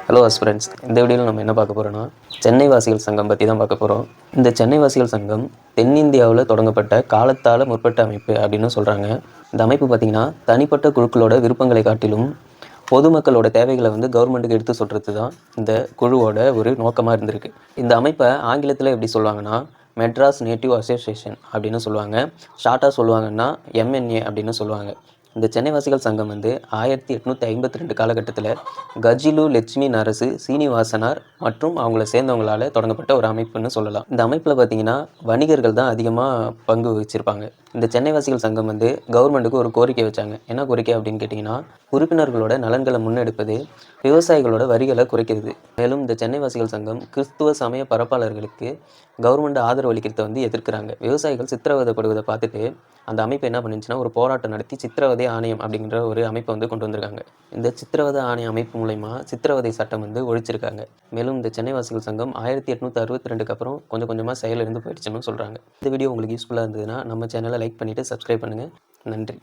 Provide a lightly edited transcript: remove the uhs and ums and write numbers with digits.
Hello friends, இந்த வீடியோவில் நம்ம என்ன பார்க்க போகிறோன்னா சென்னை வாசிகள் சங்கம் பற்றி தான் பார்க்க போகிறோம். இந்த சென்னை வாசிகள் சங்கம் தென்னிந்தியாவில் தொடங்கப்பட்ட காலத்தால் முற்பட்ட அமைப்பு அப்படின்னு சொல்கிறாங்க. இந்த அமைப்பு பார்த்திங்கன்னா தனிப்பட்ட குழுக்களோட விருப்பங்களை காட்டிலும் பொதுமக்களோட தேவைகளை கவர்மெண்ட்டுக்கு எடுத்து சொல்கிறது தான் இந்த குழுவோட ஒரு நோக்கமாக இருந்திருக்கு. இந்த அமைப்பை ஆங்கிலத்தில் எப்படி சொல்லுவாங்கன்னா மெட்ராஸ் நேட்டிவ் அசோசியேஷன் அப்படின்னு சொல்லுவாங்க. ஷார்ட்டாக சொல்லுவாங்கன்னா MNA அப்படின்னு சொல்லுவாங்க. இந்த சென்னை வாசிகள் சங்கம் 1852 காலகட்டத்தில் கஜிலு லட்சுமி நரசு சீனிவாசனார் மற்றும் அவங்கள சேர்ந்தவங்களால் தொடங்கப்பட்ட ஒரு அமைப்புன்னு சொல்லலாம். இந்த அமைப்பில் பார்த்தீங்கன்னா வணிகர்கள் தான் அதிகமாக பங்கு வகிச்சிருப்பாங்க. இந்த சென்னை வாசிகள் சங்கம் கவர்மெண்ட்டுக்கு ஒரு கோரிக்கை வச்சாங்க. என்ன கோரிக்கை அப்படின்னு கேட்டிங்கன்னா, உறுப்பினர்களோட நலன்களை முன்னெடுப்பது, விவசாயிகளோட வரிகளை குறைக்கிறது. மேலும் இந்த சென்னை வாசிகள் சங்கம் கிறிஸ்துவ சமய பரப்பாளர்களுக்கு கவர்மெண்ட் ஆதரவு அளிக்கிறத எதிர்க்கிறாங்க. விவசாயிகள் சித்திரவதைப்படுவதை பார்த்துட்டு அந்த அமைப்பு என்ன பண்ணுச்சுன்னா ஒரு போராட்டம் நடத்தி சித்திரவதை ஆணையம் அப்படிங்கிற ஒரு அமைப்பை கொண்டு வந்திருக்காங்க. இந்த சித்திரவதை ஆணைய அமைப்பு மூலமா சித்திரவதை சட்டம் ஒழிச்சிருக்காங்க. மேலும் இந்த சென்னை வாசிகள் சங்கம் 1862 அப்புறம் கொஞ்சம் கொஞ்சமாக செயலிருந்து போயிடுச்சுன்னு சொல்கிறாங்க. இந்த வீடியோ உங்களுக்கு யூஸ்ஃபுல்லாக இருந்ததுன்னா நம்ம சேனலை லைக் பண்ணிவிட்டு சப்ஸ்கிரைப் பண்ணுங்கள். நன்றி.